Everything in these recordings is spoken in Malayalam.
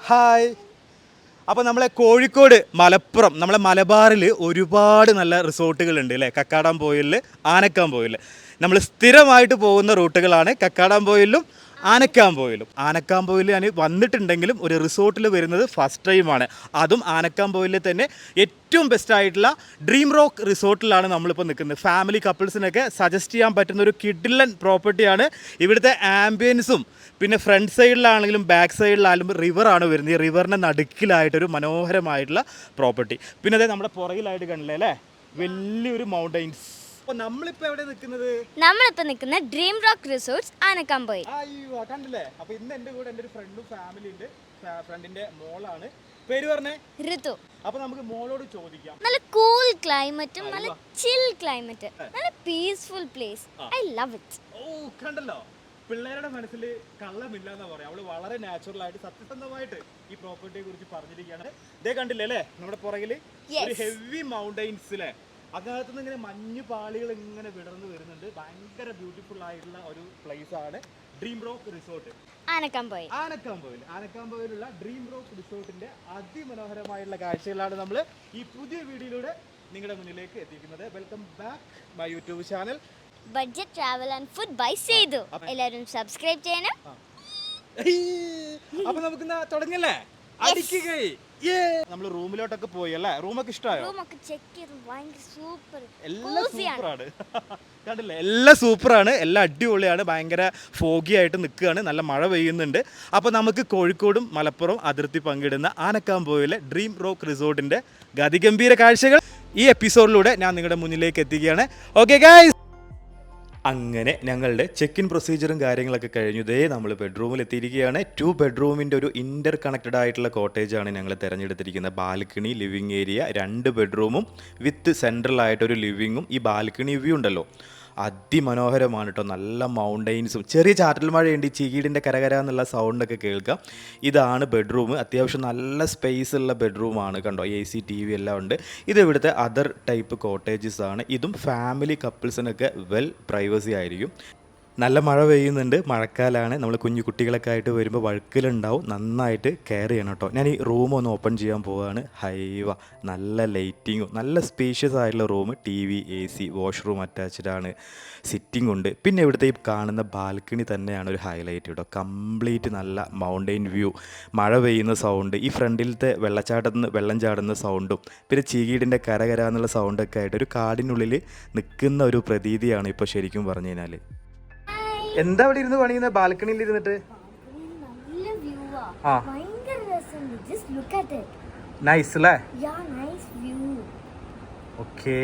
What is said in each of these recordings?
ഹായ്. അപ്പോൾ നമ്മളെ കോഴിക്കോട് മലപ്പുറം നമ്മളെ മലബാറിൽ ഒരുപാട് നല്ല റിസോർട്ടുകളുണ്ട് അല്ലേ. കക്കാടംപൊയിലിൽ, ആനക്കാംപൊയിൽ നമ്മൾ സ്ഥിരമായിട്ട് പോകുന്ന റൂട്ടുകളാണ് കക്കാടംപൊയിലും ആനക്കാംപൊയിൽ ഞാൻ വന്നിട്ടുണ്ടെങ്കിലും ഒരു റിസോർട്ടിൽ വരുന്നത് ഫസ്റ്റ് ടൈമാണ്. അതും ആനക്കാംപൊയിൽ തന്നെ ഏറ്റവും ബെസ്റ്റ് ആയിട്ടുള്ള ഡ്രീം റോക്ക് റിസോർട്ടിലാണ് നമ്മളിപ്പോൾ നിൽക്കുന്നത്. ഫാമിലി കപ്പിൾസിനൊക്കെ സജസ്റ്റ് ചെയ്യാൻ പറ്റുന്ന ഒരു കിഡിലൻ പ്രോപ്പർട്ടിയാണ്. ഇവിടുത്തെ ആംബിയൻസും പിന്നെ ഫ്രണ്ട് സൈഡിലാണെങ്കിലും ബാക്ക് സൈഡിലാണെങ്കിലും റിവറാണ് വരുന്നത്. ഈ റിവറിൻ്റെ നടുക്കിലായിട്ടൊരു മനോഹരമായിട്ടുള്ള പ്രോപ്പർട്ടി. പിന്നെ അതെ നമ്മുടെ പുറകിലായിട്ട് കണ്ടില്ലേ അല്ലേ, വലിയൊരു മൗണ്ടൈൻസ്. അപ്പോൾ നമ്മളിപ്പോൾ എവിടെ നിൽക്കുന്നത്? നമ്മളിപ്പോൾ നിൽക്കുന്ന ഡ്രീം റോക്ക് റിസോർട്ട്സ് ആനക്കാംപൊയിൽ. അയ്യോ കണ്ടില്ലേ. അപ്പോൾ ഇന്ന് എൻ്റെ കൂടെ എൻ്റെ ഒരു ഫ്രണ്ടും ഫാമിലി ഉണ്ട്. ഫ്രണ്ടിൻ്റെ മോളാണ്. പേര് പറഞ്ഞേ? ഋതു. അപ്പോൾ നമുക്ക് മോളോട് ചോദിക്കാം. നല്ല കൂൾ ക്ലൈമറ്റും നല്ല ചിൽ ക്ലൈമറ്റ്, നല്ല peaceful place. I love it. ഓ കണ്ടല്ലോ, പിള്ളേരുടെ മനസ്സിൽ കള്ളമില്ല എന്നാ പറയാം. അവള് വളരെ നാച്ചുറൽ ആയിട്ട് സത്യസന്ധമായിട്ട് ഈ പ്രോപ്പർട്ടിയെ കുറിച്ച് പറഞ്ഞിരിക്കുകയാണ്. ഇതേ കണ്ടില്ലേ അല്ലേ, നമ്മുടെ പുറകിൽ ഒരു ഹെവി മൗണ്ടൈൻസ് അല്ലേ, അതിനകത്ത് നിന്ന് ഇങ്ങനെ മഞ്ഞു പാളികൾ ഇങ്ങനെ വിടർന്ന് വരുന്നുണ്ട്. ഭയങ്കര ബ്യൂട്ടിഫുൾ ആയിട്ടുള്ള ഒരു പ്ലേസ് ആണ് ഡ്രീം റോക്ക് റിസോർട്ട് ആനക്കാംപൊയിലുള്ള ഡ്രീം റോക്ക് റിസോർട്ടിന്റെ അതിമനോഹരമായിട്ടുള്ള കാഴ്ചകളാണ് നമ്മൾ ഈ പുതിയ വീഡിയോയിലൂടെ നിങ്ങളുടെ മുന്നിലേക്ക് എത്തിക്കുന്നത്. Welcome back my YouTube channel budget travel and food by Sethu. എല്ലാവരും സബ്സ്ക്രൈബ് ചെയ്യണം. അപ്പൊ നമുക്ക് തുടങ്ങല്ലേ? നമ്മൾ റൂമിലോട്ടൊക്കെ പോയി അല്ലേ. റൂമൊക്കെ ഇഷ്ടമായോ? എല്ലാം സൂപ്പറാണ്. കണ്ടില്ലേ, എല്ലാം സൂപ്പറാണ്, എല്ലാം അടിപൊളിയാണ്. ഭയങ്കര ഫോഗി ആയിട്ട് നിൽക്കുകയാണ്, നല്ല മഴ പെയ്യുന്നുണ്ട്. അപ്പോൾ നമുക്ക് കോഴിക്കോടും മലപ്പുറം അതിർത്തി പങ്കിടുന്ന ആനക്കാംപൊയിലെ ഡ്രീം റോക്ക് റിസോർട്ടിൻ്റെ ഗതിഗംഭീര കാഴ്ചകൾ ഈ എപ്പിസോഡിലൂടെ ഞാൻ നിങ്ങളുടെ മുന്നിലേക്ക് എത്തിക്കുകയാണ്. ഓക്കെ ഗൈസ്, അങ്ങനെ ഞങ്ങളുടെ ചെക്ക് ഇൻ പ്രൊസീജിയറും കാര്യങ്ങളൊക്കെ കഴിഞ്ഞു. ഇതേ നമ്മൾ ബെഡ്റൂമിൽ എത്തിയിരിക്കുകയാണ്. 2 ബെഡ്റൂമിൻ്റെ ഒരു ഇൻ്റർ കണക്റ്റഡ് ആയിട്ടുള്ള കോട്ടേജാണ് ഞങ്ങൾ തിരഞ്ഞെടുത്തിരിക്കുന്നത്. ബാൽക്കണി, ലിവിങ് ഏരിയ, 2 ബെഡ്റൂമും വിത്ത് സെൻട്രൽ ആയിട്ടൊരു ലിവിങ്ങും. ഈ ബാൽക്കണി വ്യൂ ഉണ്ടല്ലോ അതിമനോഹരമാണ് കേട്ടോ. നല്ല മൗണ്ടൈൻസും ചെറിയ ചാറ്റൽ മഴയുണ്ട്. ഈ ചീകീടിൻ്റെ കരകര എന്നുള്ള സൗണ്ടൊക്കെ കേൾക്കാം. ഇതാണ് ബെഡ്റൂം. അത്യാവശ്യം നല്ല സ്പേസ് ഉള്ള ബെഡ്റൂമാണ് കണ്ടോ. AC TV എല്ലാം ഉണ്ട്. ഇത് ഇവിടുത്തെ അതർ ടൈപ്പ് കോട്ടേജസ് ആണ്. ഇതും ഫാമിലി കപ്പിൾസിനൊക്കെ വെൽ പ്രൈവസി ആയിരിക്കും. നല്ല മഴ പെയ്യുന്നുണ്ട്, മഴക്കാലമാണ്. നമ്മൾ കുഞ്ഞു കുട്ടികളൊക്കെ ആയിട്ട് വരുമ്പോൾ വഴുക്കലുണ്ടാവും. നന്നായിട്ട് കെയർ ചെയ്യണം കേട്ടോ. ഞാൻ ഈ റൂം ഒന്ന് ഓപ്പൺ ചെയ്യാൻ പോവുകയാണ്. ഹൈവ നല്ല ലൈറ്റിങ്ങും നല്ല സ്പേഷ്യസ് ആയിട്ടുള്ള room. TV, AC, washroom attached ആണ്. സിറ്റിംഗ് ഉണ്ട്. പിന്നെ ഇവിടുത്തെ ഈ കാണുന്ന ബാൽക്കണി തന്നെയാണ് ഒരു ഹൈലൈറ്റ് കേട്ടോ. കംപ്ലീറ്റ് നല്ല മൗണ്ടെയിൻ വ്യൂ, മഴ പെയ്യുന്ന സൗണ്ട്, ഈ ഫ്രണ്ടിലത്തെ വെള്ളച്ചാട്ടത്തിൽ നിന്ന് വെള്ളം ചാടുന്ന സൗണ്ടും പിന്നെ ചീകീടിൻ്റെ കരകര എന്നുള്ള സൗണ്ടൊക്കെ ആയിട്ട് ഒരു കാടിനുള്ളിൽ നിൽക്കുന്ന ഒരു പ്രതീതിയാണ് ഇപ്പോൾ ശരിക്കും പറഞ്ഞു കഴിഞ്ഞാൽ. എന്താ ഇവിടെ ഇരുന്ന് പണിയുന്ന ബാൽക്കണിയിൽ ഇരുന്നിട്ട്? നൈസ് അല്ലേ? ഓക്കേ.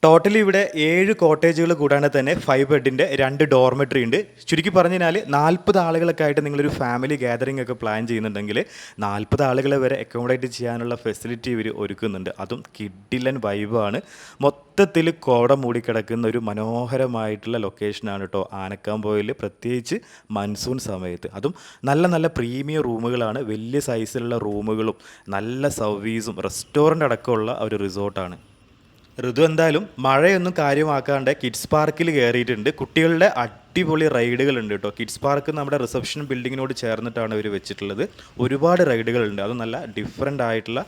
ടോട്ടലി ഇവിടെ 7 കോട്ടേജുകൾ കൂടാണ്ട് തന്നെ 5 ബെഡിൻ്റെ 2 ഡോർമെട്രി ഉണ്ട്. ചുരുക്കി പറഞ്ഞു കഴിഞ്ഞാൽ 40 ആളുകളൊക്കെ ആയിട്ട് നിങ്ങളൊരു ഫാമിലി ഗാദറിംഗ് ഒക്കെ പ്ലാൻ ചെയ്യുന്നുണ്ടെങ്കിൽ 40 ആളുകളെ വരെ അക്കോമഡേറ്റ് ചെയ്യാനുള്ള ഫെസിലിറ്റി ഇവർ ഒരുക്കുന്നുണ്ട്. അതും കിഡിലൻ വൈബാണ്. മൊത്തത്തിൽ കോട മൂടിക്കിടക്കുന്ന ഒരു മനോഹരമായിട്ടുള്ള ലൊക്കേഷനാണ് കേട്ടോ ആനക്കാംപൊയിൽ, പ്രത്യേകിച്ച് മൺസൂൺ സമയത്ത്. അതും നല്ല നല്ല പ്രീമിയം റൂമുകളാണ്, വലിയ സൈസിലുള്ള റൂമുകളും നല്ല സർവീസും റെസ്റ്റോറൻ്റ് അടക്കമുള്ള ഒരു റിസോർട്ടാണ്. ഋതു എന്തായാലും മഴയൊന്നും കാര്യമാക്കാണ്ട് കിഡ്സ് പാർക്കിൽ കയറിയിട്ടുണ്ട്. കുട്ടികളുടെ അടിപൊളി റൈഡുകളുണ്ട് കേട്ടോ. കിഡ്സ് പാർക്ക് നമ്മുടെ റിസപ്ഷൻ ബിൽഡിങ്ങിനോട് ചേർന്നിട്ടാണ് ഇവർ വെച്ചിട്ടുള്ളത്. ഒരുപാട് റൈഡുകളുണ്ട്. അത് നല്ല ഡിഫറെൻ്റ് ആയിട്ടുള്ള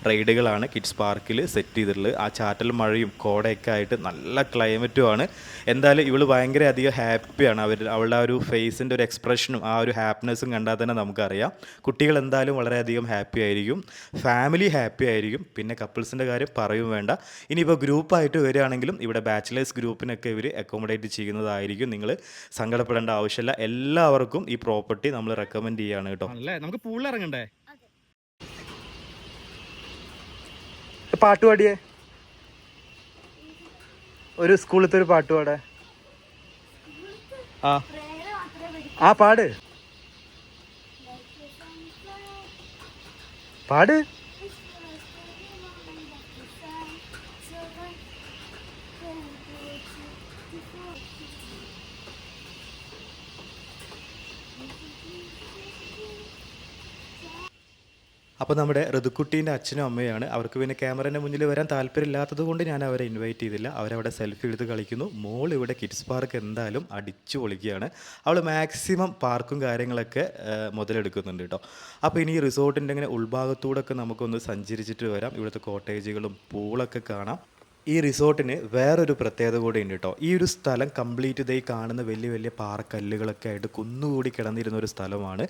റൈഡുകളാണ് കിഡ്സ് പാർക്കിൽ സെറ്റ് ചെയ്തിട്ടുള്ളത്. ആ ചാറ്റൽ മഴയും കോടയൊക്കെ ആയിട്ട് നല്ല ക്ലൈമറ്റുമാണ്. എന്തായാലും ഇവൾ ഭയങ്കര അധികം ഹാപ്പിയാണ്. അവളുടെ ആ ഒരു ഫേസിൻ്റെ ഒരു എക്സ്പ്രഷനും ആ ഒരു ഹാപ്പിനെസ്സും കണ്ടാൽ തന്നെ നമുക്കറിയാം കുട്ടികൾ എന്തായാലും വളരെയധികം ഹാപ്പി ആയിരിക്കും, ഫാമിലി ഹാപ്പി ആയിരിക്കും. പിന്നെ കപ്പിൾസിൻ്റെ കാര്യം പറയും വേണ്ട. ഇനിയിപ്പോൾ ഗ്രൂപ്പായിട്ട് വരികയാണെങ്കിലും ഇവിടെ ബാച്ചിലേഴ്സ് ഗ്രൂപ്പിനൊക്കെ ഇവർ അക്കോമഡേറ്റ് ചെയ്യുന്നതായിരിക്കും. നിങ്ങൾ സങ്കടപ്പെടേണ്ട ആവശ്യമില്ല. എല്ലാവർക്കും ഈ പ്രോപ്പർട്ടി നമ്മൾ റെക്കമെൻഡ് ചെയ്യാണ് കേട്ടോ. അല്ലേ, നമുക്ക് പൂളിൽ ഇറങ്ങണ്ടേ? പാട്ട് പാടിയേ, ഒരു സ്കൂളിലത്തെ ഒരു പാട്ട് പാടേ. ആ പാട് പാട് അപ്പോൾ നമ്മുടെ ഋതുക്കുട്ടീൻ്റെ അച്ഛനും അമ്മയാണ്. അവർക്ക് പിന്നെ ക്യാമറേൻ്റെ മുന്നിൽ വരാൻ താല്പര്യമില്ലാത്തത് കൊണ്ട് ഞാൻ അവരെ ഇൻവൈറ്റ് ചെയ്തില്ല. അവരവിടെ സെൽഫി എടുത്ത് കളിക്കുന്നു. മോൾ ഇവിടെ കിഡ്സ് പാർക്ക് എന്തായാലും അടിച്ചു പൊളിക്കുകയാണ്. അവൾ മാക്സിമം പാർക്കും കാര്യങ്ങളൊക്കെ മുതലെടുക്കുന്നുണ്ട് കേട്ടോ. അപ്പോൾ ഇനി ഈ റിസോർട്ടിൻ്റെ ഇങ്ങനെ ഉൾഭാഗത്തൂടെ ഒക്കെ നമുക്കൊന്ന് സഞ്ചരിച്ചിട്ട് വരാം. ഇവിടുത്തെ കോട്ടേജുകളും പൂളൊക്കെ കാണാം. ഈ റിസോർട്ടിന് വേറൊരു പ്രത്യേകത കൂടി ഉണ്ട് കേട്ടോ. ഈ ഒരു സ്ഥലം കംപ്ലീറ്റ് ഇതായി കാണുന്ന വലിയ വലിയ പാറക്കല്ലുകളൊക്കെ ആയിട്ട് കുന്നുകൂടി കിടന്നിരുന്ന ഒരു സ്ഥലമാണ്.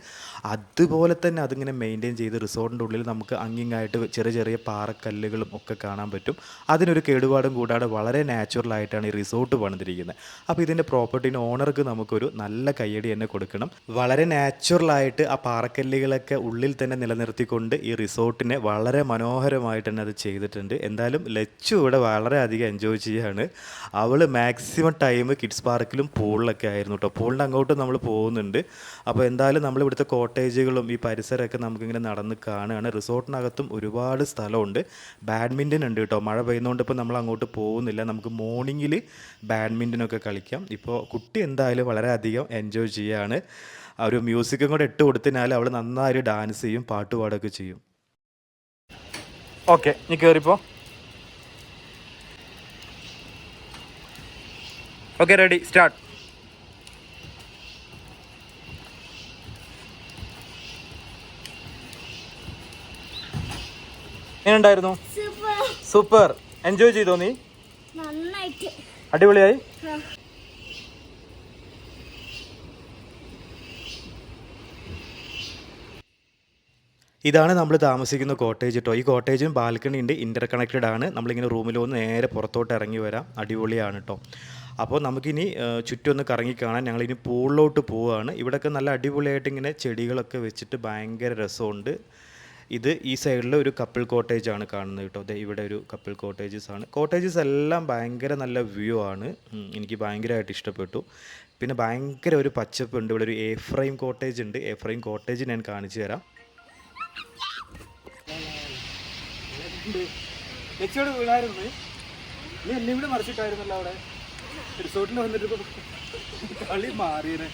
അതുപോലെ തന്നെ അതിങ്ങനെ മെയിൻറ്റെയിൻ ചെയ്ത് റിസോർട്ടിൻ്റെ ഉള്ളിൽ നമുക്ക് അങ്ങിങ്ങായിട്ട് ചെറിയ ചെറിയ പാറക്കല്ലുകളും ഒക്കെ കാണാൻ പറ്റും. അതിനൊരു കേടുപാടും കൂടാതെ വളരെ നാച്ചുറലായിട്ടാണ് ഈ റിസോർട്ട് പണിതിരിക്കുന്നത്. അപ്പോൾ ഇതിൻ്റെ പ്രോപ്പർട്ടീൻ്റെ ഓണർക്ക് നമുക്കൊരു നല്ല കയ്യടി തന്നെ കൊടുക്കണം. വളരെ നാച്ചുറലായിട്ട് ആ പാറക്കല്ലുകളൊക്കെ ഉള്ളിൽ തന്നെ നിലനിർത്തിക്കൊണ്ട് ഈ റിസോർട്ടിനെ വളരെ മനോഹരമായിട്ട് തന്നെ അത് ചെയ്തിട്ടുണ്ട്. എന്തായാലും ലച്ചു ഇവിടെ വളരെയധികം എൻജോയ് ചെയ്യുകയാണ്. അവൾ മാക്സിമം ടൈം കിഡ്സ് പാർക്കിലും പൂളിലൊക്കെ ആയിരുന്നു കേട്ടോ. പൂളിൻ്റെ അങ്ങോട്ട് നമ്മൾ പോകുന്നുണ്ട്. അപ്പോൾ എന്തായാലും നമ്മൾ ഇവിടുത്തെ കോട്ടേജുകളും ഈ പരിസരമൊക്കെ നമുക്കിങ്ങനെ നടന്ന് കാണുകയാണ്. റിസോർട്ടിനകത്തും ഒരുപാട് സ്ഥലമുണ്ട്. ബാഡ്മിൻ്റൺ ഉണ്ട് കേട്ടോ. മഴ പെയ്യുന്നതുകൊണ്ട് ഇപ്പോൾ നമ്മൾ അങ്ങോട്ട് പോകുന്നില്ല. നമുക്ക് മോർണിംഗിൽ ബാഡ്മിൻ്റനൊക്കെ കളിക്കാം. ഇപ്പോൾ കുട്ടി എന്തായാലും വളരെയധികം എൻജോയ് ചെയ്യുകയാണ്. ആ ഒരു മ്യൂസിക്കും കൂടെ ഇട്ട് കൊടുത്തിനാൽ അവൾ നന്നായി ഡാൻസ് ചെയ്യും, പാട്ടുപാടൊക്കെ ചെയ്യും. ഓക്കെ, നീ കയറിപ്പോ. Okay, ready, start. എങ്ങനെയുണ്ടായിരുന്നു? സൂപ്പർ. എൻജോയ് ചെയ്തോ നീ? നന്നായിട്ട്. അടിപൊളിയായി. ഇതാണ് നമ്മൾ താമസിക്കുന്ന കോട്ടേജ് കേട്ടോ. ഈ കോട്ടേജും ബാൽക്കണി ഉണ്ട്, ഇൻ്റർ കണക്റ്റഡ് ആണ്. നമ്മളിങ്ങനെ റൂമിൽ വന്ന് നേരെ പുറത്തോട്ട് ഇറങ്ങി വരാം. അടിപൊളിയാണ് കേട്ടോ. അപ്പോൾ നമുക്കിനി ചുറ്റും ഒന്ന് കറങ്ങി കാണാൻ ഞങ്ങളിനി പൂളിലോട്ട് പോവുകയാണ്. ഇവിടെയൊക്കെ നല്ല അടിപൊളിയായിട്ട് ഇങ്ങനെ ചെടികളൊക്കെ വെച്ചിട്ട് ഭയങ്കര രസമുണ്ട്. ഇത് ഈ സൈഡിൽ ഒരു കപ്പിൾ കോട്ടേജ് ആണ് കാണുന്നത് കേട്ടോ. അതെ, ഇവിടെ ഒരു കപ്പിൾ കോട്ടേജസ് ആണ്. കോട്ടേജസ് എല്ലാം ഭയങ്കര നല്ല വ്യൂ ആണ്. എനിക്ക് ഭയങ്കരമായിട്ട് ഇഷ്ടപ്പെട്ടു. പിന്നെ ഭയങ്കര ഒരു പച്ചപ്പുണ്ട്. ഇവിടെ ഒരു എഫ്രൈം കോട്ടേജ് ഉണ്ട്. എഫ്രൈം കോട്ടേജ് ഞാൻ കാണിച്ചു തരാം. ലക്ഷ്യോട് വീണായിരുന്നു. നീ എന്നെ ഇവിടെ മറിച്ചിട്ടായിരുന്നല്ലോ അവിടെ റിസോർട്ടിൽ വന്നിട്ട് കളി മാറിയത്.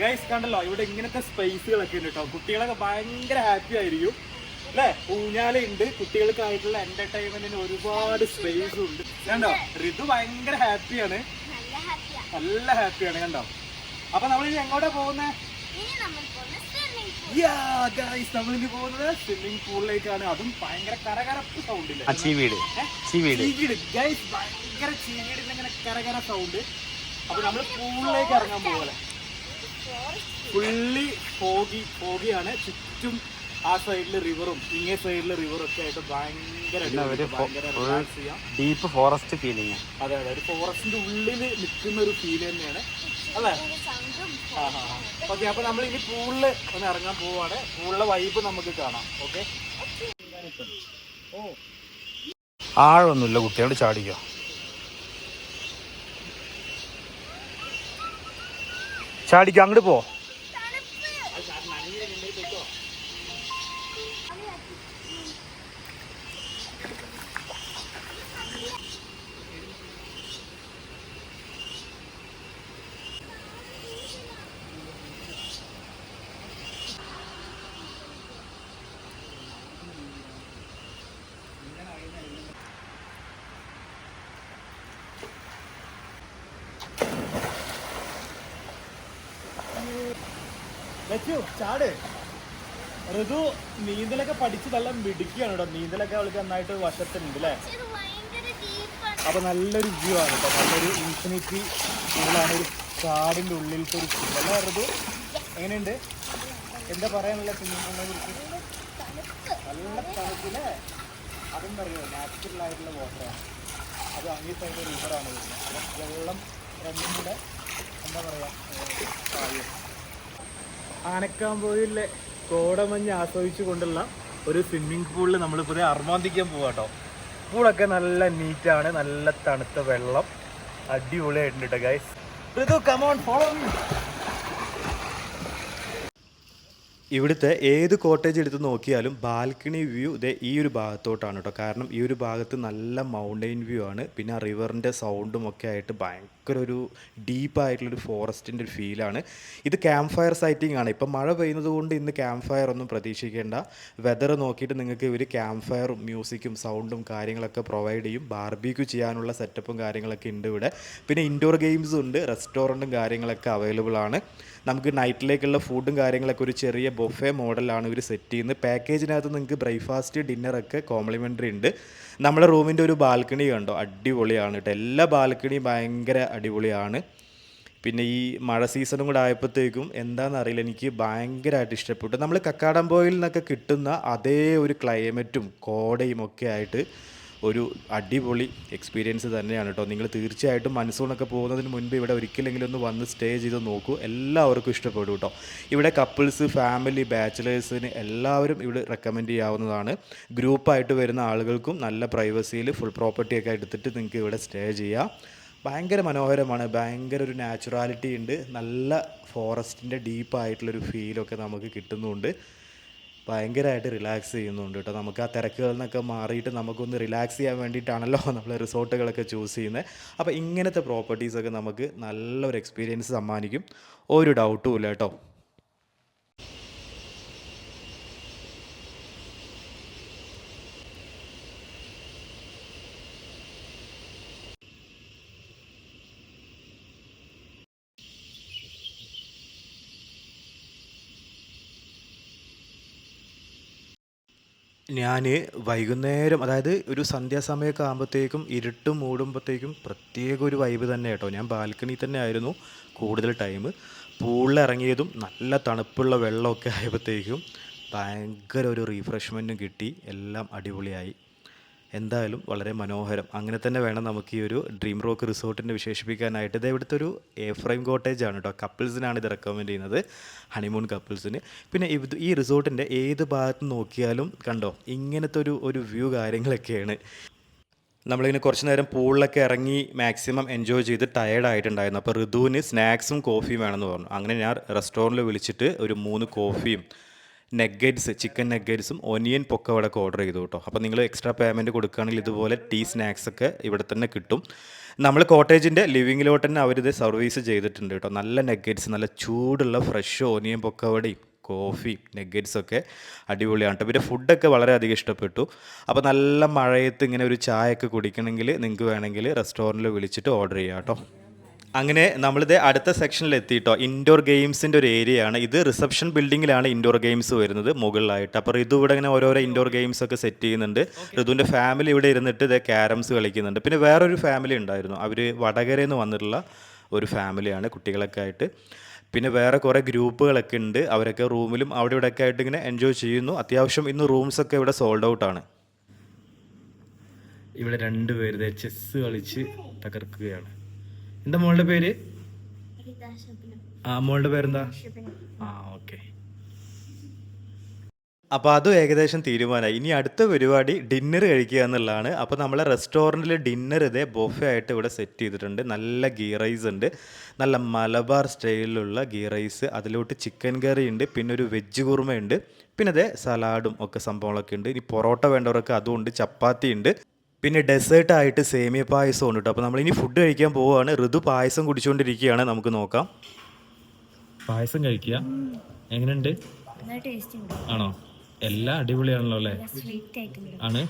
ഗൈസ് കണ്ടല്ലോ, ഇവിടെ ഇങ്ങനത്തെ സ്പേസുകളൊക്കെ ഉണ്ട് കേട്ടോ. കുട്ടികളൊക്കെ ഭയങ്കര ഹാപ്പി ആയിരിക്കും അല്ലേ? ഊഞ്ഞാലുണ്ട്, കുട്ടികൾക്കായിട്ടുള്ള എന്റർടൈൻമെന്റിന് ഒരുപാട് സ്പേസ് ഉണ്ട്. കണ്ടോ, ഋതു ഭയങ്കര ഹാപ്പിയാണ്, നല്ല ഹാപ്പിയാണ്. കണ്ടോ, അപ്പൊ നമ്മളിനി എങ്ങോട്ടാ പോകുന്നേ? നമ്മളിനി പോകുന്നത് സ്വിമ്മിംഗ് പൂളിലേക്കാണ്. അതും ഭയങ്കര കരകരപ്പ് സൗണ്ടില്ല, ഭയങ്കര ചീവീടിന്റെ ഇങ്ങനെ കരകര സൗണ്ട്. അപ്പൊ നമ്മൾ പൂളിലേക്ക് ഇറങ്ങാൻ പോലെ ഫുള്ളി ഫോഗിയാണ്. ചുറ്റും ആ സൈഡില് റിവറും ഇങ്ങേ സൈഡില് റിവറും ഒക്കെ ആയിട്ട് ഭയങ്കര ഡീപ്പ് ഫോറസ്റ്റ് ഫീലിംഗ്. അതെ അതെ, ഒരു ഫോറസ്റ്റിന്റെ ഉള്ളിൽ നിൽക്കുന്ന ഒരു ഫീൽ തന്നെയാണ് അല്ലേ? ഓക്കെ, അപ്പൊ നമ്മൾ ഇനി പൂളില് ഒന്ന് ഇറങ്ങാൻ പോവാണ്. പൂളിലെ വൈബ് നമുക്ക് കാണാം. ഓക്കെ, ആഴൊന്നുമില്ല, കുട്ടിയോട് ചാടിക്കോ. ചാടിക്കോ, അങ്ങോട്ട് പോ. ചാട്. ഋതു നീന്തലൊക്കെ പഠിച്ച് നല്ല മിടുക്കിയാണ് കേട്ടോ. നീന്തലൊക്കെ അവൾക്ക് നന്നായിട്ട് വശത്തുണ്ട് അല്ലേ? അപ്പൊ നല്ലൊരു വ്യൂ ആണ് കേട്ടോ. നല്ലൊരു ഇൻഫിനിറ്റി പൂളാണ്. ഒരു കാടിന്റെ ഉള്ളിലത്തെ ഒരു പൂൾ അല്ലേ ഋതു? എങ്ങനെയുണ്ട്? എന്താ പറയാനുള്ള സ്വിമ്മിംഗ് പൂളിനെ കുറിച്ച്? നല്ല തണുപ്പില്ലേ? അതെന്തറിയോ, നാച്ചുറൽ ആയിട്ടുള്ള വാട്ടറാണ്. അത് അങ്ങേ സൈഡ് റിവറാണ് വരുന്നത്. അപ്പം വെള്ളം രണ്ടും കൂടെ എന്താ പറയാ, ആനക്കാമ്പോയിലെ കോടമഞ്ഞ് ആസ്വദിച്ചു കൊണ്ടുള്ള ഒരു സ്വിമ്മിംഗ് പൂളിൽ നമ്മളിപ്പോൾ അർമാന്തിക്കാൻ പോവാം കേട്ടോ. പൂളൊക്കെ നല്ല നീറ്റാണ്, നല്ല തണുത്ത വെള്ളം, അടിപൊളിയായിട്ടുണ്ട് കേട്ടോ guys. Ritu, come on, follow me. ഇവിടുത്തെ ഏത് കോട്ടേജ് എടുത്ത് നോക്കിയാലും ബാൽക്കണി വ്യൂ ഇതേ ഈ ഒരു ഭാഗത്തോട്ടാണ് കേട്ടോ. കാരണം ഈ ഒരു ഭാഗത്ത് നല്ല മൗണ്ടെയിൻ വ്യൂ ആണ്. പിന്നെ ആ റിവറിൻ്റെ സൗണ്ടും ഒക്കെ ആയിട്ട് ഭയങ്കര ഒരു ഡീപ്പായിട്ടുള്ളൊരു ഫോറസ്റ്റിൻ്റെ ഒരു ഫീലാണ്. ഇത് ക്യാമ്പ് ഫയർ സൈറ്റിംഗ് ആണ്. ഇപ്പം മഴ പെയ്യുന്നത് കൊണ്ട് ഇന്ന് ക്യാമ്പ് ഫയർ ഒന്നും പ്രതീക്ഷിക്കേണ്ട. വെതർ നോക്കിയിട്ട് നിങ്ങൾക്ക് ഇവർ ക്യാമ്പ് ഫയറും മ്യൂസിക്കും സൗണ്ടും കാര്യങ്ങളൊക്കെ പ്രൊവൈഡ് ചെയ്യും. ബാർബിക്യൂ ചെയ്യാനുള്ള സെറ്റപ്പും കാര്യങ്ങളൊക്കെ ഉണ്ട് ഇവിടെ. പിന്നെ ഇൻഡോർ ഗെയിംസും ഉണ്ട്, റെസ്റ്റോറൻറ്റും കാര്യങ്ങളൊക്കെ അവൈലബിൾ ആണ്. നമുക്ക് നൈറ്റിലേക്കുള്ള ഫുഡും കാര്യങ്ങളൊക്കെ ഒരു ചെറിയ ബൊഫെ മോഡലാണ് ഇവർ സെറ്റ് ചെയ്യുന്നത്. പാക്കേജിനകത്ത് നിങ്ങൾക്ക് ബ്രേക്ക്ഫാസ്റ്റ് ഡിന്നറൊക്കെ കോംപ്ലിമെൻ്ററി ഉണ്ട്. നമ്മുടെ റൂമിൻ്റെ ഒരു ബാൽക്കണി കണ്ടോ, അടിപൊളിയാണ് കേട്ടോ. എല്ലാ ബാൽക്കണിയും ഭയങ്കര അടിപൊളിയാണ്. പിന്നെ ഈ മഴ സീസണും കൂടെ ആയപ്പോഴത്തേക്കും എന്താണെന്നറിയില്ല, എനിക്ക് ഭയങ്കരമായിട്ട് ഇഷ്ടപ്പെട്ടു. നമ്മൾ കക്കാടംപോയിൽ നിന്നൊക്കെ കിട്ടുന്ന അതേ ഒരു ക്ലൈമറ്റും കോടയും ഒക്കെ ആയിട്ട് ഒരു അടിപൊളി എക്സ്പീരിയൻസ് തന്നെയാണ് കേട്ടോ. നിങ്ങൾ തീർച്ചയായിട്ടും മൺസൂണൊക്കെ പോകുന്നതിന് മുൻപ് ഇവിടെ ഒരിക്കലെങ്കിലും ഒന്ന് വന്ന് സ്റ്റേ ചെയ്ത് നോക്കൂ. എല്ലാവർക്കും ഇഷ്ടപ്പെടും കേട്ടോ. ഇവിടെ കപ്പിൾസ്, ഫാമിലി, ബാച്ചിലേഴ്സിന് എല്ലാവരും ഇവിടെ റെക്കമെൻഡ് ചെയ്യാവുന്നതാണ്. ഗ്രൂപ്പായിട്ട് വരുന്ന ആളുകൾക്കും നല്ല പ്രൈവസിയിൽ ഫുൾ പ്രോപ്പർട്ടിയൊക്കെ എടുത്തിട്ട് നിങ്ങൾക്ക് ഇവിടെ സ്റ്റേ ചെയ്യാം. ഭയങ്കര മനോഹരമാണ്, ഭയങ്കര ഒരു നാച്ചുറാലിറ്റി ഉണ്ട്, നല്ല ഫോറസ്റ്റിൻ്റെ ഡീപ്പായിട്ടുള്ളൊരു ഫീലൊക്കെ നമുക്ക് കിട്ടുന്നുണ്ട്. ഭയങ്കരമായിട്ട് റിലാക്സ് ചെയ്യുന്നുണ്ട് കേട്ടോ. നമുക്ക് ആ തിരക്കുകളിൽ നിന്നൊക്കെ മാറിയിട്ട് നമുക്കൊന്ന് റിലാക്സ് ചെയ്യാൻ വേണ്ടിയിട്ടാണല്ലോ നമ്മൾ റിസോർട്ടുകളൊക്കെ ചൂസ് ചെയ്യുന്നത്. അപ്പോൾ ഇങ്ങനത്തെ പ്രോപ്പർട്ടീസൊക്കെ നമുക്ക് നല്ലൊരു എക്സ്പീരിയൻസ് സമ്മാനിക്കും, ഒരു ഡൗട്ടും ഇല്ല കേട്ടോ. ഞാൻ വൈകുന്നേരം, അതായത് ഒരു സന്ധ്യാസമയമൊക്കെ ആകുമ്പോഴത്തേക്കും ഇരുട്ട് മൂടുമ്പോഴത്തേക്കും പ്രത്യേക ഒരു വൈബ് തന്നെ കേട്ടോ. ഞാൻ ബാൽക്കണി തന്നെ ആയിരുന്നു കൂടുതൽ ടൈം. പൂളിൽ ഇറങ്ങിയതും നല്ല തണുപ്പുള്ള വെള്ളമൊക്കെ ആയപ്പോഴത്തേക്കും ഭയങ്കര ഒരു റീഫ്രഷ്മെൻറ്റും കിട്ടി. എല്ലാം അടിപൊളിയായി. എന്തായാലും വളരെ മനോഹരം. അങ്ങനെ തന്നെ വേണം നമുക്ക് ഈ ഒരു ഡ്രീം റോക്ക് റിസോർട്ടിനെ വിശേഷിപ്പിക്കാനായിട്ട്. ഇത് ഇവിടുത്തെ ഒരു ഫ്രെയിം കോട്ടേജ് ആണ് കേട്ടോ. കപ്പിൾസിനാണ് ഇത് റെക്കമെൻഡ് ചെയ്യുന്നത്, ഹണിമൂൺ കപ്പിൾസിന്. പിന്നെ ഈ റിസോർട്ടിൻ്റെ ഏത് ഭാഗത്ത് നോക്കിയാലും കണ്ടോ ഇങ്ങനത്തെ ഒരു വ്യൂ കാര്യങ്ങളൊക്കെയാണ്. നമ്മളിങ്ങനെ കുറച്ച് നേരം പൂളിലൊക്കെ ഇറങ്ങി മാക്സിമം എൻജോയ് ചെയ്ത് ടയേർഡായിട്ടുണ്ടായിരുന്നു. അപ്പോൾ ഋതുവിന് സ്നാക്സും കോഫിയും വേണമെന്ന് പറഞ്ഞു. അങ്ങനെ ഞാൻ റെസ്റ്റോറൻറ്റിൽ വിളിച്ചിട്ട് ഒരു 3 കോഫിയും നെഗറ്റ്സ്, ചിക്കൻ നെഗറ്റ്സും ഒനിയൻ പൊക്കവടൊക്കെ ഓർഡർ ചെയ്തു കേട്ടോ. അപ്പോൾ നിങ്ങൾ എക്സ്ട്രാ പേയ്മെൻറ്റ് കൊടുക്കുകയാണെങ്കിൽ ഇതുപോലെ ടീ സ്നാക്സൊക്കെ ഇവിടെ തന്നെ കിട്ടും. നമ്മൾ കോട്ടേജിൻ്റെ ലിവിങ്ങിലോട്ട് തന്നെ അവരിത് സർവീസ് ചെയ്തിട്ടുണ്ട് കേട്ടോ. നല്ല നെഗറ്റ്സ്, നല്ല ചൂടുള്ള ഫ്രഷ് ഒനിയൻ പൊക്കവടയും കോഫി നെഗറ്റ്സൊക്കെ അടിപൊളിയാണ് കേട്ടോ. പിന്നെ ഫുഡൊക്കെ വളരെയധികം ഇഷ്ടപ്പെട്ടു. അപ്പോൾ നല്ല മഴയത്ത് ഇങ്ങനെ ഒരു ചായയൊക്കെ കുടിക്കണമെങ്കിൽ നിങ്ങൾക്ക് വേണമെങ്കിൽ റെസ്റ്റോറൻറ്റിൽ വിളിച്ചിട്ട് ഓർഡർ ചെയ്യാം കേട്ടോ. അങ്ങനെ നമ്മളിത് അടുത്ത സെക്ഷനിൽ എത്തിയിട്ടോ. ഇൻഡോർ ഗെയിംസിൻ്റെ ഒരു ഏരിയയാണ് ഇത്. റിസപ്ഷൻ ബിൽഡിങ്ങിലാണ് ഇൻഡോർ ഗെയിംസ് വരുന്നത് മുകളിലായിട്ട്. അപ്പോൾ ഋതു ഇവിടെ ഇങ്ങനെ ഓരോരോ ഇൻഡോർ ഗെയിംസ് ഒക്കെ സെറ്റ് ചെയ്യുന്നുണ്ട്. ഋതുവിൻ്റെ ഫാമിലി ഇവിടെ ഇരുന്നിട്ട് ഇത് ക്യാരംസ് കളിക്കുന്നുണ്ട്. പിന്നെ വേറൊരു ഫാമിലി ഉണ്ടായിരുന്നു, അവർ വടകരയിൽ നിന്ന് വന്നിട്ടുള്ള ഒരു ഫാമിലിയാണ് കുട്ടികളൊക്കെ ആയിട്ട്. പിന്നെ വേറെ കുറേ ഗ്രൂപ്പുകളൊക്കെ ഉണ്ട്, അവരൊക്കെ റൂമിലും അവിടെ ഇവിടെയൊക്കെ ആയിട്ട് ഇങ്ങനെ എൻജോയ് ചെയ്യുന്നു. അത്യാവശ്യം ഇന്ന് റൂംസൊക്കെ ഇവിടെ സോൾഡ് ഔട്ടാണ്. ഇവിടെ രണ്ടുപേര് ചെസ്സ് കളിച്ച് തകർക്കുകയാണ്. എന്താ മോളുടെ പേര്? മോളുടെ പേരെന്താ? ഓക്കെ. അപ്പോൾ അതും ഏകദേശം തീരുമാനമായി. ഇനി അടുത്ത പരിപാടി ഡിന്നർ കഴിക്കുക എന്നുള്ളതാണ്. അപ്പോൾ നമ്മളെ റെസ്റ്റോറൻറ്റിൽ ഡിന്നർ ഇതേ ബൊഫെ ആയിട്ട് ഇവിടെ സെറ്റ് ചെയ്തിട്ടുണ്ട്. നല്ല ഗീ റൈസ് ഉണ്ട്, നല്ല മലബാർ സ്റ്റൈലിലുള്ള ഗീ റൈസ്. അതിലോട്ട് ചിക്കൻ കറി ഉണ്ട്, പിന്നെ ഒരു വെജ് കുറുമയുണ്ട്, പിന്നെ അതേ സലാഡും ഒക്കെ സംഭവങ്ങളൊക്കെ ഉണ്ട്. ഇനി പൊറോട്ട വേണ്ടവർക്ക് അതും ഉണ്ട്, ചപ്പാത്തി ഉണ്ട്, പിന്നെ ഡെസേർട്ടായിട്ട് സേമിയ പായസം ഉണ്ട് കേട്ടോ. അപ്പോൾ നമ്മളിനി ഫുഡ് കഴിക്കാൻ പോവുകയാണ്. ഋതു പായസം കുടിച്ചുകൊണ്ടിരിക്കുകയാണ്, നമുക്ക് നോക്കാം. പായസം കഴിക്കുക, എങ്ങനെയുണ്ട്? ആണോ? എല്ലാം അടിപൊളിയാണല്ലോ അല്ലേ? ആണ്.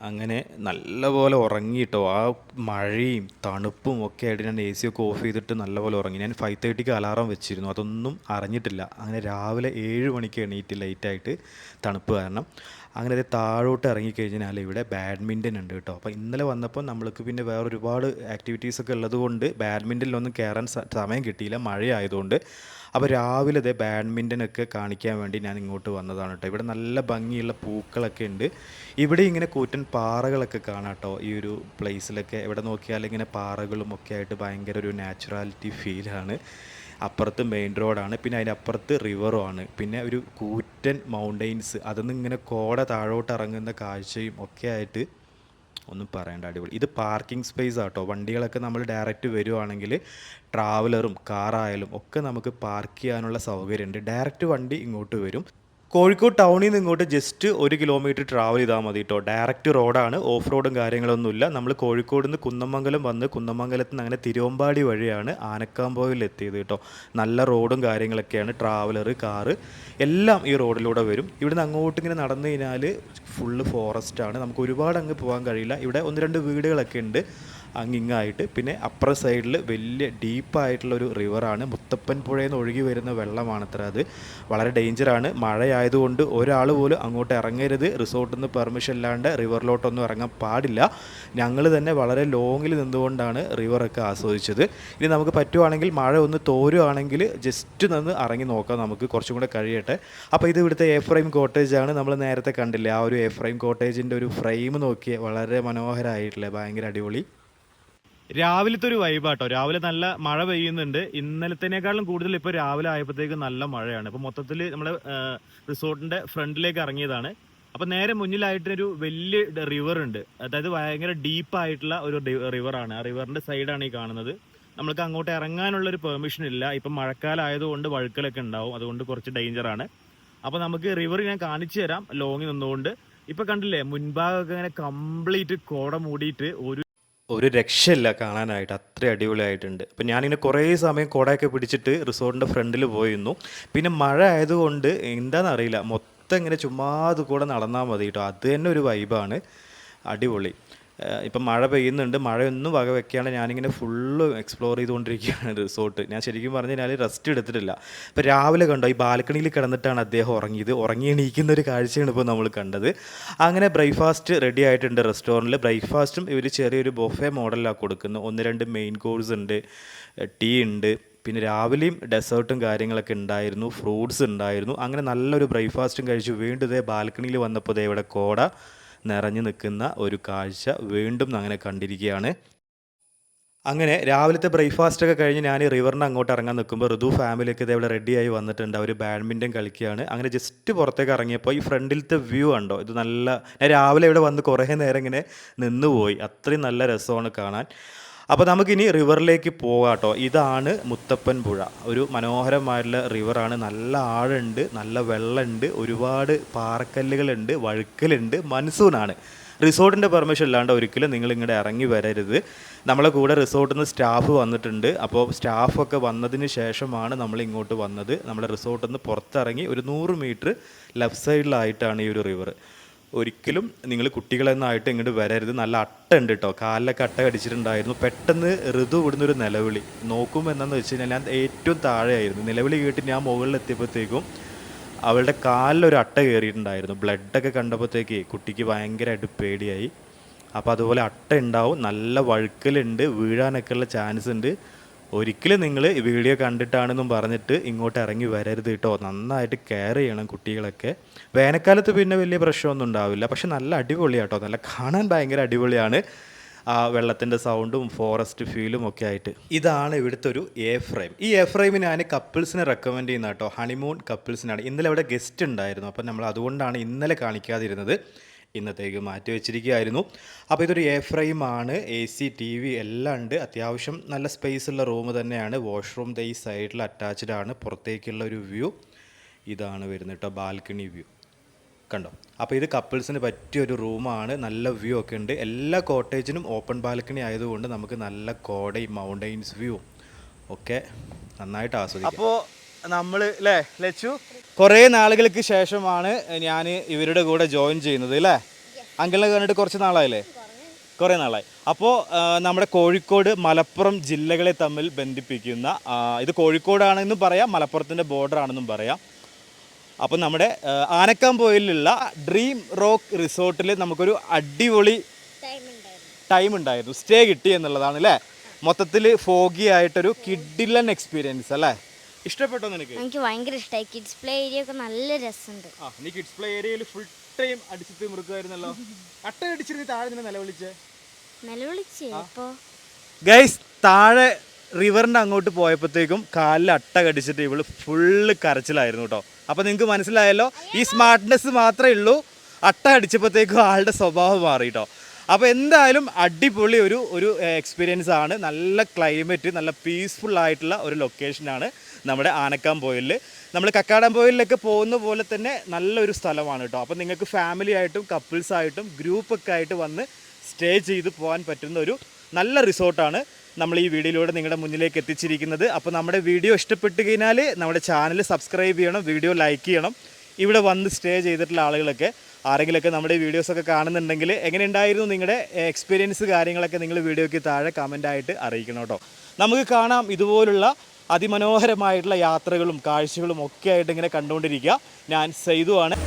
അങ്ങനെ നല്ലപോലെ ഉറങ്ങിയിട്ടോ. ആ മഴയും തണുപ്പും ഒക്കെ ആയിട്ട് ഞാൻ AC ഒക്കെ ഓഫ് ചെയ്തിട്ട് നല്ലപോലെ ഉറങ്ങി. ഞാൻ 5:30ക്ക് അലാറം വെച്ചിരുന്നു, അതൊന്നും അറിഞ്ഞിട്ടില്ല. അങ്ങനെ രാവിലെ 7 മണിക്ക് എണീറ്റ് ലേറ്റായിട്ട്, തണുപ്പ് കാരണം. അങ്ങനെ അത് താഴോട്ട് ഇറങ്ങിക്കഴിഞ്ഞാൽ ഇവിടെ ബാഡ്മിൻ്റൺ ഉണ്ട് കേട്ടോ. അപ്പോൾ ഇന്നലെ വന്നപ്പോൾ നമ്മൾക്ക് പിന്നെ വേറെ ഒരുപാട് ആക്ടിവിറ്റീസൊക്കെ ഉള്ളത് കൊണ്ട് ബാഡ്മിൻ്റണിലൊന്നും കയറാൻ സമയം കിട്ടിയില്ല, മഴയായതുകൊണ്ട്. അപ്പോൾ രാവിലെ ഇതേ ബാഡ്മിൻ്റനൊക്കെ കാണിക്കാൻ വേണ്ടി ഞാൻ ഇങ്ങോട്ട് വന്നതാണ് കേട്ടോ. ഇവിടെ നല്ല ഭംഗിയുള്ള പൂക്കളൊക്കെ ഉണ്ട്. ഇവിടെ ഇങ്ങനെ കൂറ്റൻ പാറകളൊക്കെ കാണാം കേട്ടോ. ഈ ഒരു പ്ലേസിലൊക്കെ എവിടെ നോക്കിയാലും ഇങ്ങനെ പാറകളും ഒക്കെ ആയിട്ട് ഭയങ്കര ഒരു നാച്ചുറാലിറ്റി ഫീലാണ്. അപ്പുറത്ത് മെയിൻ റോഡാണ്, പിന്നെ അതിൻ്റെ അപ്പുറത്ത് റിവറും ആണ്. പിന്നെ ഒരു കൂറ്റൻ മൗണ്ടെയിൻസ്, അതിൽ നിന്ന് ഇങ്ങനെ കോട താഴോട്ട് ഇറങ്ങുന്ന കാഴ്ചയും ഒക്കെ ആയിട്ട് ഒന്നും പറയേണ്ട അടിപൊളി. ഇത് പാർക്കിംഗ് സ്പേസ് ആട്ടോ. വണ്ടികളൊക്കെ നമ്മൾ ഡയറക്റ്റ് വരുവാണെങ്കിൽ ട്രാവലറും കാറായാലും ഒക്കെ നമുക്ക് പാർക്ക് ചെയ്യാനുള്ള സൗകര്യമുണ്ട്. ഡയറക്റ്റ് വണ്ടി ഇങ്ങോട്ട് വരും. കോഴിക്കോട് ടൗണിൽ നിന്ന് ഇങ്ങോട്ട് ജസ്റ്റ് 1 കിലോമീറ്റർ ട്രാവൽ ചെയ്താൽ മതി കേട്ടോ. ഡയറക്റ്റ് റോഡാണ്, ഓഫ് റോഡും കാര്യങ്ങളൊന്നുമില്ല. നമ്മൾ കോഴിക്കോട് നിന്ന് കുന്നമംഗലം വന്ന് കുന്നമംഗലത്ത് നിന്ന് അങ്ങനെ തിരുവമ്പാടി വഴിയാണ് ആനക്കാംപോയിൽ എത്തിയത് കേട്ടോ. നല്ല റോഡും കാര്യങ്ങളൊക്കെയാണ്. ട്രാവലർ, കാറ് എല്ലാം ഈ റോഡിലൂടെ വരും. ഇവിടുന്ന് അങ്ങോട്ട് ഇങ്ങനെ നടന്നു കഴിഞ്ഞാൽ ഫുള്ള് ഫോറസ്റ്റാണ്. നമുക്ക് ഒരുപാട് അങ്ങ് പോകാൻ കഴിയില്ല. ഇവിടെ 1-2 വീടുകളൊക്കെ ഉണ്ട് അങ്ങിങ്ങായിട്ട്. പിന്നെ അപ്പുറ സൈഡിൽ വലിയ ഡീപ്പായിട്ടുള്ളൊരു റിവറാണ്. മുത്തപ്പൻ പുഴയിൽ നിന്ന് ഒഴുകി വരുന്ന വെള്ളമാണത്ര അത്. വളരെ ഡേഞ്ചറാണ്. മഴയായതുകൊണ്ട് ഒരാൾ പോലും അങ്ങോട്ട് ഇറങ്ങരുത്. റിസോർട്ടിൽ നിന്ന് പെർമിഷൻ ഇല്ലാണ്ട് റിവറിലോട്ടൊന്നും ഇറങ്ങാൻ പാടില്ല. ഞങ്ങൾ തന്നെ വളരെ ലോങ്ങിൽ നിന്നുകൊണ്ടാണ് റിവറൊക്കെ ആസ്വദിച്ചത്. ഇനി നമുക്ക് പറ്റുവാണെങ്കിൽ മഴ ഒന്ന് തോരുവാണെങ്കിൽ ജസ്റ്റ് നിന്ന് ഇറങ്ങി നോക്കാം, നമുക്ക് കുറച്ചും കൂടെ കഴിയട്ടെ. അപ്പോൾ ഇത് ഇവിടുത്തെ എ ഫ്രെയിം കോട്ടേജാണ്. നമ്മൾ നേരത്തെ കണ്ടില്ലേ ആ ഒരു എ ഫ്രെയിം കോട്ടേജിൻ്റെ ഒരു ഫ്രെയിം നോക്കിയേ, വളരെ മനോഹരമായിട്ടില്ലേ, ഭയങ്കര അടിപൊളി. രാവിലത്തെ ഒരു വൈബാട്ടോ. രാവിലെ നല്ല മഴ പെയ്യുന്നുണ്ട്. ഇന്നലത്തേനേക്കാളും കൂടുതൽ ഇപ്പോൾ രാവിലെ ആയപ്പോഴത്തേക്ക് നല്ല മഴയാണ്. അപ്പോൾ മൊത്തത്തിൽ നമ്മുടെ റിസോർട്ടിൻ്റെ ഫ്രണ്ടിലേക്ക് ഇറങ്ങിയതാണ്. അപ്പോൾ നേരെ മുന്നിലായിട്ടൊരു വലിയ റിവർ ഉണ്ട്. അതായത് ഭയങ്കര ഡീപ്പായിട്ടുള്ള ഒരു റിവറാണ്. ആ റിവറിൻ്റെ സൈഡാണ് ഈ കാണുന്നത്. നമ്മൾക്ക് അങ്ങോട്ട് ഇറങ്ങാനുള്ളൊരു പെർമിഷൻ ഇല്ല. ഇപ്പം മഴക്കാലം ആയതുകൊണ്ട് വഴുക്കലൊക്കെ ഉണ്ടാവും, അതുകൊണ്ട് കുറച്ച് ഡേഞ്ചറാണ്. അപ്പോൾ നമുക്ക് റിവർ ഞാൻ കാണിച്ചു തരാം ലോങ്ങിൽ നിന്നുകൊണ്ട്. ഇപ്പം കണ്ടില്ലേ മുൻഭാഗമൊക്കെ ഇങ്ങനെ കംപ്ലീറ്റ് കോട മൂടിയിട്ട് ഒരു രക്ഷയില്ല കാണാനായിട്ട്, അത്ര അടിപൊളിയായിട്ടുണ്ട്. അപ്പം ഞാനിങ്ങനെ കുറേ സമയം കുടയൊക്കെ പിടിച്ചിട്ട് റിസോർട്ടിൻ്റെ ഫ്രണ്ടിൽ പോയിരുന്നു. പിന്നെ മഴ ആയതുകൊണ്ട് എന്താണെന്നറിയില്ല, മൊത്തം ഇങ്ങനെ ചുമ്മാതെ കൂടെ നടന്നാൽ മതി കേട്ടോ. അത് തന്നെ ഒരു വൈബാണ്, അടിപൊളി. ഇപ്പം മഴ പെയ്യുന്നുണ്ട്, മഴയൊന്നും വക വെക്കാണ്ട് ഞാനിങ്ങനെ ഫുള്ള് എക്സ്പ്ലോർ ചെയ്തുകൊണ്ടിരിക്കുകയാണ് റിസോർട്ട്. ഞാൻ ശരിക്കും പറഞ്ഞു കഴിഞ്ഞാൽ റെസ്റ്റ് എടുത്തിട്ടില്ല. ഇപ്പോൾ രാവിലെ കണ്ടോ ഈ ബാൽക്കണിയിൽ കിടന്നിട്ടാണ് അദ്ദേഹം ഉറങ്ങിയത്. ഉറങ്ങി എണീക്കുന്ന ഒരു കാഴ്ചയാണ് ഇപ്പോൾ നമ്മൾ കണ്ടത്. അങ്ങനെ ബ്രേക്ക്ഫാസ്റ്റ് റെഡി ആയിട്ടുണ്ട് റെസ്റ്റോറൻറ്റിൽ. ബ്രേക്ക്ഫാസ്റ്റും ഇവർ ചെറിയൊരു ബൊഫെ മോഡലാണ് കൊടുക്കുന്നത്. 1-2 മെയിൻ കോഴ്സ് ഉണ്ട്, ടീ ഉണ്ട്, പിന്നെ രാവിലെയും ഡെസേർട്ടും കാര്യങ്ങളൊക്കെ ഉണ്ടായിരുന്നു, ഫ്രൂട്ട്സ് ഉണ്ടായിരുന്നു. അങ്ങനെ നല്ലൊരു ബ്രേക്ക്ഫാസ്റ്റും കഴിച്ചു വീണ്ടും ഇതേ ബാൽക്കണിയിൽ വന്നപ്പോൾ ഇവിടെ കോട നിറഞ്ഞു നിൽക്കുന്ന ഒരു കാഴ്ച വീണ്ടും അങ്ങനെ കണ്ടിരിക്കുകയാണ്. അങ്ങനെ രാവിലത്തെ ബ്രേക്ക്ഫാസ്റ്റൊക്കെ കഴിഞ്ഞ് ഞാൻ റിവറിന് അങ്ങോട്ട് ഇറങ്ങാൻ നിൽക്കുമ്പോൾ ഋതു ഫാമിലിയൊക്കെ ഇതേവിടെ റെഡിയായി വന്നിട്ടുണ്ട്. അവർ ബാഡ്മിൻ്റൺ കളിക്കുകയാണ്. അങ്ങനെ ജസ്റ്റ് പുറത്തേക്ക് ഇറങ്ങിയപ്പോൾ ഈ ഫ്രണ്ടിലത്തെ വ്യൂ ഉണ്ടോ, ഇത് നല്ല, ഞാൻ രാവിലെ ഇവിടെ വന്ന് കുറേ നേരം ഇങ്ങനെ നിന്നുപോയി. അത്രയും നല്ല രസമാണ് കാണാൻ. അപ്പോൾ നമുക്കിനി റിവറിലേക്ക് പോകാം കേട്ടോ. ഇതാണ് മുത്തപ്പൻ പുഴ. ഒരു മനോഹരമായിട്ടുള്ള റിവറാണ്. നല്ല ആഴമുണ്ട്, നല്ല വെള്ളമുണ്ട്, ഒരുപാട് പാറക്കല്ലുകളുണ്ട്, വഴുക്കലുണ്ട്. മൺസൂണാണ്. റിസോർട്ടിൻ്റെ പെർമിഷൻ ഇല്ലാണ്ട് ഒരിക്കലും നിങ്ങൾ ഇങ്ങോട്ട് ഇറങ്ങി വരരുത്. നമ്മളെ കൂടെ റിസോർട്ടിൽ നിന്ന് സ്റ്റാഫ് വന്നിട്ടുണ്ട്. അപ്പോൾ സ്റ്റാഫൊക്കെ വന്നതിന് ശേഷമാണ് നമ്മൾ ഇങ്ങോട്ട് വന്നത്. നമ്മുടെ റിസോർട്ടിൽ നിന്ന് പുറത്തിറങ്ങി ഒരു 100 മീറ്റർ ലെഫ്റ്റ് സൈഡിലായിട്ടാണ് ഈ ഒരു റിവർ. ഒരിക്കലും നിങ്ങൾ കുട്ടികളെന്നായിട്ട് ഇങ്ങോട്ട് വരരുത്. നല്ല അട്ട ഉണ്ട് കേട്ടോ, കാലിലൊക്കെ അട്ട കടിച്ചിട്ടുണ്ടായിരുന്നു. പെട്ടെന്ന് ഋതു ഇവിടുന്ന് ഒരു നിലവിളി നോക്കുമ്പോൾ എന്താണെന്ന് വെച്ച് കഴിഞ്ഞാൽ ഞാൻ ഏറ്റവും താഴെയായിരുന്നു. നിലവിളി കേട്ട് ഞാൻ മുകളിലെത്തിയപ്പോഴത്തേക്കും അവളുടെ കാലിലൊരു അട്ട കയറിയിട്ടുണ്ടായിരുന്നു. ബ്ലഡൊക്കെ കണ്ടപ്പോഴത്തേക്ക് കുട്ടിക്ക് ഭയങ്കരമായിട്ട് പേടിയായി. അപ്പോൾ അതുപോലെ അട്ട ഉണ്ടാവും, നല്ല വഴുക്കലുണ്ട്, വീഴാനൊക്കെ ഉള്ള ചാൻസ് ഉണ്ട്. ഒരിക്കലും നിങ്ങൾ വീഡിയോ കണ്ടിട്ടാണെന്നും പറഞ്ഞിട്ട് ഇങ്ങോട്ട് ഇറങ്ങി വരരുത് കേട്ടോ. നന്നായിട്ട് കെയർ ചെയ്യണം കുട്ടികളൊക്കെ. വേനൽക്കാലത്ത് പിന്നെ വലിയ പ്രശ്നമൊന്നും ഉണ്ടാവില്ല, പക്ഷെ നല്ല അടിപൊളിയാണ് കേട്ടോ. നല്ല കാണാൻ ഭയങ്കര അടിപൊളിയാണ്. ആ വെള്ളത്തിൻ്റെ സൗണ്ടും ഫോറസ്റ്റ് ഫീലും ഒക്കെ ആയിട്ട്. ഇതാണ് ഇവിടുത്തെ ഒരു എ ഫ്രെയിം. ഈ എ ഫ്രെയിം ഞാൻ കപ്പിൾസിനെ റെക്കമെൻഡ് ചെയ്യുന്ന കേട്ടോ, ഹണിമൂൺ കപ്പിൾസിനാണ്. ഇന്നലെ ഇവിടെ ഗസ്റ്റ് ഉണ്ടായിരുന്നു, അപ്പം നമ്മൾ അതുകൊണ്ടാണ് ഇന്നലെ കാണിക്കാതിരുന്നത്, ഇന്നത്തേക്ക് മാറ്റി വെച്ചിരിക്കുകയായിരുന്നു. അപ്പോൾ ഇതൊരു എ ഫ്രെയിമാണ്. AC, TV എല്ലാം ഉണ്ട്. അത്യാവശ്യം നല്ല സ്പേസ് ഉള്ള റൂം തന്നെയാണ്. വാഷ്റൂം ഈ സൈഡിൽ അറ്റാച്ച്ഡ് ആണ്. പുറത്തേക്കുള്ള ഒരു വ്യൂ ഇതാണ് വരുന്നത് കേട്ടോ, ബാൽക്കണി വ്യൂ കണ്ടോ. അപ്പോൾ ഇത് കപ്പിൾസിന് പറ്റിയൊരു റൂമാണ്. നല്ല വ്യൂ ഒക്കെ ഉണ്ട്. എല്ലാ കോട്ടേജിനും ഓപ്പൺ ബാൽക്കണി ആയതുകൊണ്ട് നമുക്ക് നല്ല കോടയും മൗണ്ടെയിൻസ് വ്യൂ ഒക്കെ നന്നായിട്ട് ആസ്വദിക്കാം. അപ്പോൾ നമ്മൾ അല്ലേ ലച്ചു, കുറേ നാളുകൾക്ക് ശേഷമാണ് ഞാൻ ഇവരുടെ കൂടെ ജോയിൻ ചെയ്യുന്നത് അല്ലേ. അങ്കിളിനെ കണ്ടിട്ട് കുറച്ച് നാളായില്ലേ, കുറേ നാളായി. അപ്പോൾ നമ്മുടെ കോഴിക്കോട് മലപ്പുറം ജില്ലകളെ തമ്മിൽ ബന്ധിപ്പിക്കുന്ന, ഇത് കോഴിക്കോടാണെന്നും പറയാം, മലപ്പുറത്തിൻ്റെ ബോർഡറാണെന്നും പറയാം. അപ്പം നമ്മുടെ ആനക്കാംപോയിലുള്ള ഡ്രീം റോക്ക് റിസോർട്ടിൽ നമുക്കൊരു അടിപൊളി ടൈം ഉണ്ടായിരുന്നു. സ്റ്റേ കിട്ടി എന്നുള്ളതാണ് അല്ലേ. മൊത്തത്തിൽ ഫോഗി ആയിട്ടൊരു കിഡിലൻ എക്സ്പീരിയൻസ് അല്ലേ. ഇഷ്ടപ്പെട്ടോ നിനക്ക്? എനിക്ക് ഭയങ്കര ഇഷ്ടമായി. കിഡ്സ് പ്ലേ ഏരിയ ഒക്കെ നല്ല രസമുണ്ട്. നീ കിഡ്സ് പ്ലേ ഏരിയയിൽ ഫുൾ ടൈം അടിച്ചിട്ട് മൃഗമായിരുന്നല്ലോ. അട്ട അടിച്ചിരുന്ന് താഴെ നിന്ന് നിലവിളിച്ചേ. ഗൈസ്, താഴെ റിവറിൻ്റെ അങ്ങോട്ട് പോയപ്പോഴത്തേക്കും കാലിൽ അട്ട കടിച്ചിട്ട് ഇവള് ഫുള്ള് കരച്ചിലായിരുന്നു കേട്ടോ. അപ്പോൾ നിങ്ങൾക്ക് മനസ്സിലായല്ലോ, ഈ സ്മാർട്ട്നെസ് മാത്രമേ ഉള്ളൂ. അട്ട അടിച്ചപ്പോഴത്തേക്കും ആളുടെ സ്വഭാവം മാറി കേട്ടോ. അപ്പോൾ എന്തായാലും അടിപൊളി ഒരു എക്സ്പീരിയൻസ് ആണ്. നല്ല ക്ലൈമറ്റ്, നല്ല പീസ്ഫുൾ ആയിട്ടുള്ള ഒരു ലൊക്കേഷനാണ് നമ്മുടെ ആനക്കാംപൊയിലിൽ. നമ്മൾ കക്കാടംപൊയിലിലൊക്കെ പോകുന്ന പോലെ തന്നെ നല്ലൊരു സ്ഥലമാണ് കേട്ടോ. അപ്പോൾ നിങ്ങൾക്ക് ഫാമിലി ആയിട്ടും കപ്പിൾസായിട്ടും ഗ്രൂപ്പൊക്കെ ആയിട്ട് വന്ന് സ്റ്റേ ചെയ്ത് പോകാൻ പറ്റുന്ന ഒരു നല്ല റിസോർട്ടാണ് നമ്മൾ ഈ വീഡിയോയിലൂടെ നിങ്ങളുടെ മുന്നിലേക്ക് എത്തിച്ചിരിക്കുന്നത്. അപ്പോൾ നമ്മുടെ വീഡിയോ ഇഷ്ടപ്പെട്ട് കഴിഞ്ഞാൽ നമ്മുടെ ചാനൽ സബ്സ്ക്രൈബ് ചെയ്യണം, വീഡിയോ ലൈക്ക് ചെയ്യണം. ഇവിടെ വന്ന് സ്റ്റേ ചെയ്തിട്ടുള്ള ആളുകളൊക്കെ ആരെങ്കിലുമൊക്കെ നമ്മുടെ വീഡിയോസൊക്കെ കാണുന്നുണ്ടെങ്കിൽ എങ്ങനെയുണ്ടായിരുന്നു നിങ്ങളുടെ എക്സ്പീരിയൻസ് കാര്യങ്ങളൊക്കെ നിങ്ങൾ വീഡിയോയ്ക്ക് താഴെ കമൻ്റായിട്ട് അറിയിക്കണം കേട്ടോ. നമുക്ക് കാണാം ഇതുപോലുള്ള അതിമനോഹരമായിട്ടുള്ള യാത്രകളും കാഴ്ചകളും ഒക്കെ ആയിട്ട് ഇങ്ങനെ കണ്ടുകൊണ്ടിരിക്കുക. ഞാൻ സെയ്തു ആണ്.